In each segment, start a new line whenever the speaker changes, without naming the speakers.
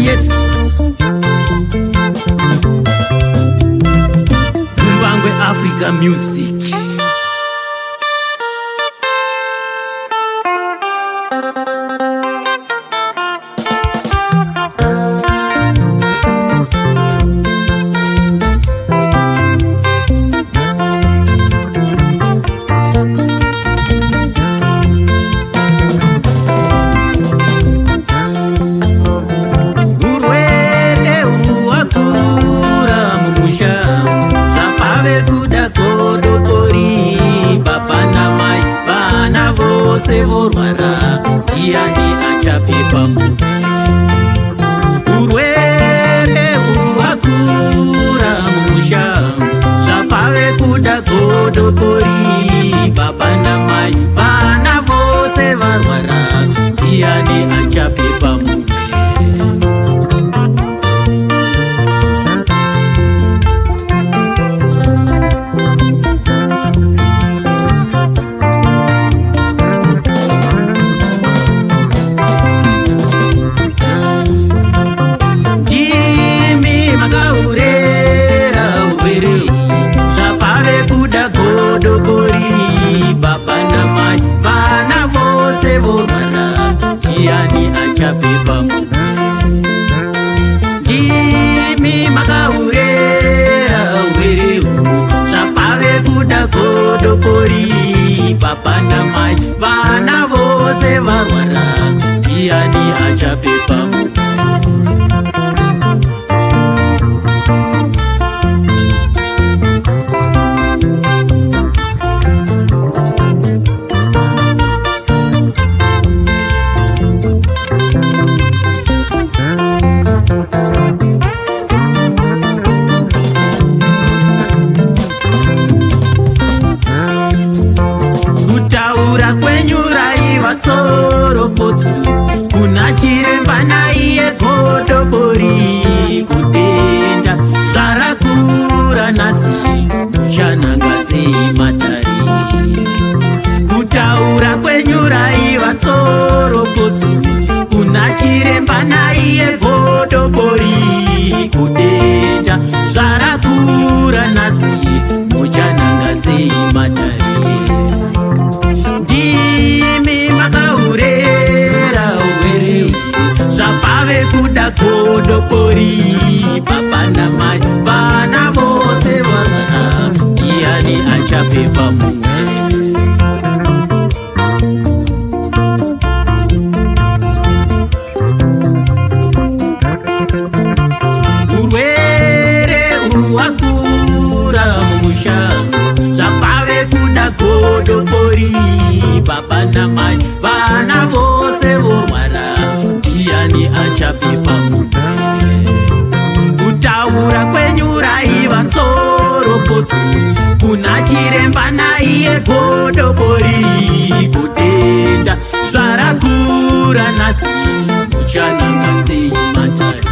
Yes, Mbangwe Africa Music. Vorwara tiani achape pamume urwere hwakura mumusha zvapave kuda godobori baba namai vana vose varwara tiani achape pamume tiani achape pamume ndimi makaurera uwerehu zvapave kuda godobori baba namai vana vose varwara tiani achape pamume kuna chiremba naiye godobori kudenda zvarakura nasi muchananga sei matari kutaura kwenyu raiva tsoropotso kuna chiremba naiye godobori kudenda zvarakura nasi muchananga sei matari ndimi makaurera uwere zvapave kuda godobori baba namai vana vose varwara tiani achape pamume urwere hwakura mumusha zvapave kuda godobori baba namai vana vose vorwara tiani achape pamume kutaura kwenyu raiva tsoropotso kuna chiremba naiye godobori kudenda zvarakura nasi muchananga sei matari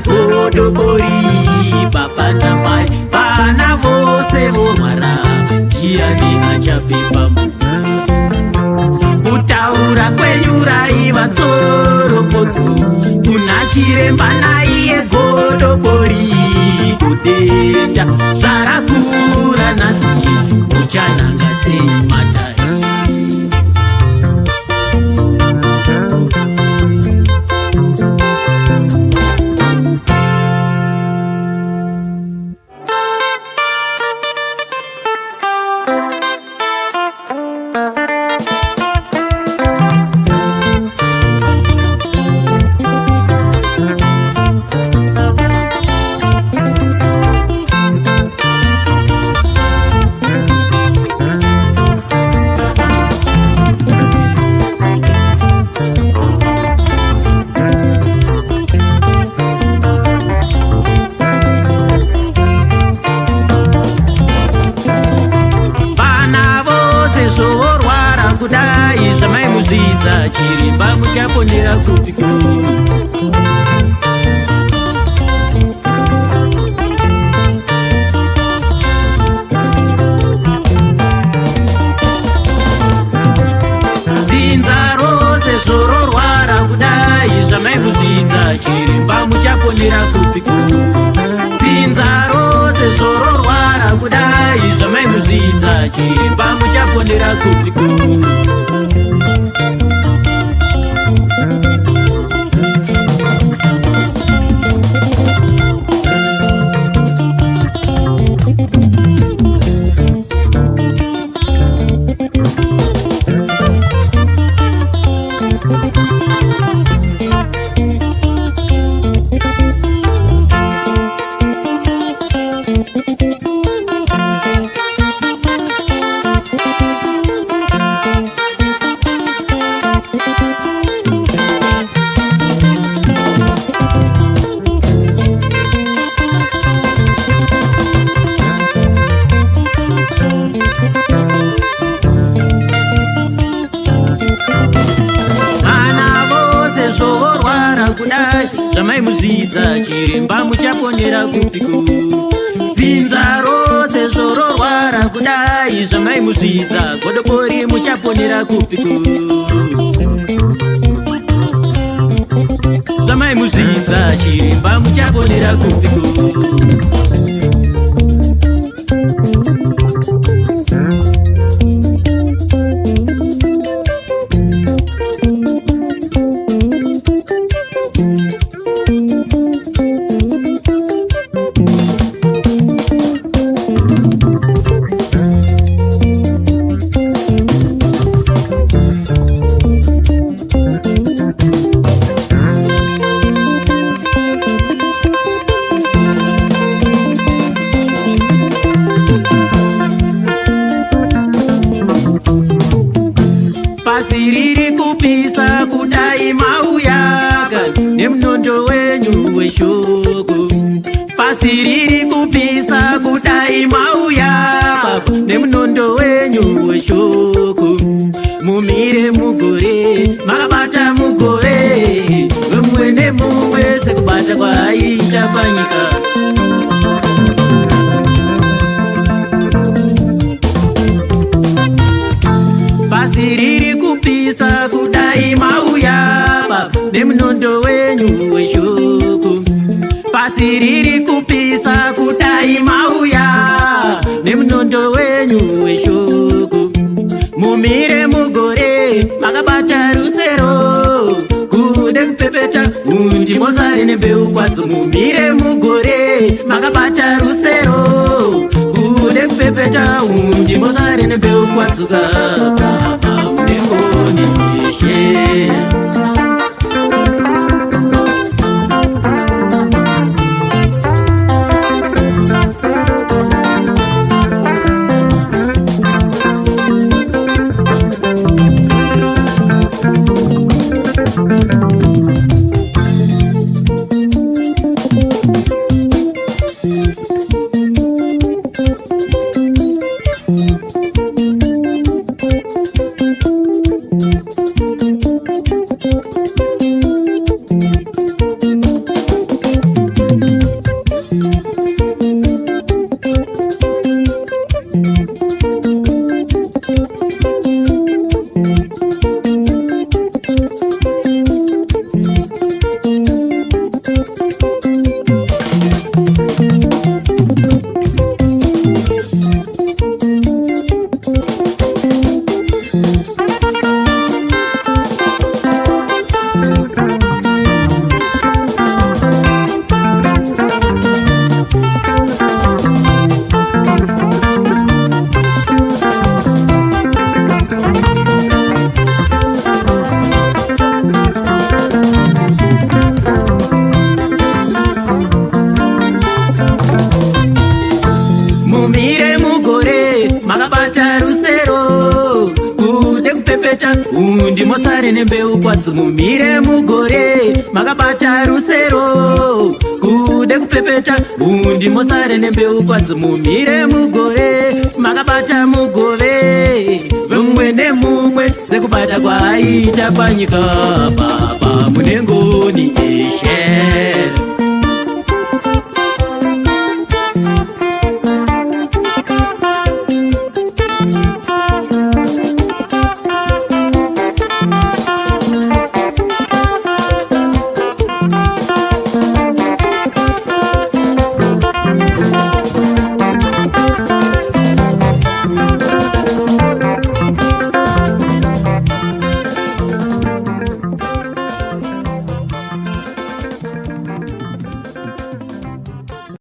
godobori baba namai vana vose vorwara tiani achape pamume kutaura kwenyu raiva tsoropotso kuna chiremba naiye godobori kudenda zvarakura nasi muchananga sei matari muzvidza chiremba muchaponera kupiko. Dzinza rose zvororwara kudai zvamaimuzvidza chiremba muchaponera kupiko. Dzinza rose zvororwara kudai zvamaimuzvidza chiremba muchaponera kupiko. Kudai zvamaimuzvidza chiremba muchaponera kupiko. Dzinza rose zvororwara kudai zvamaimuzvidza godobori muchaponera kupiko. Zvamaimuzvidza chiremba muchaponera kupiko. Pasi riri kupisa kudai mauyaga nemunondo wenyu weshoko. Pasi riri kupisa kudai mauyaga nemunondo wenyu weshoko. Mumire mugore makabata mugore mumwe nemumwe sekubata kwaita panyika. Pasi riri kupisa kudai mauya nemunondo wenyu weshoko. Pasi riri kupisa kudai mauya nemunondo wenyu weshoko. Mumire mugore makabata rusero kude kupepeta undi mosari nembeu kwadzo. Mumire mugore makabata rusero kude kupepeta undi mosari nembeu kwadzuka. undi mosare nembeu kwadzo mumire mugore makabata rusero kude kupepeta undi mosare nembeu kwadzo mumire mugore makabata mugove vemwe nemumwe sekubata kwaita panyika baba munengoni eshe.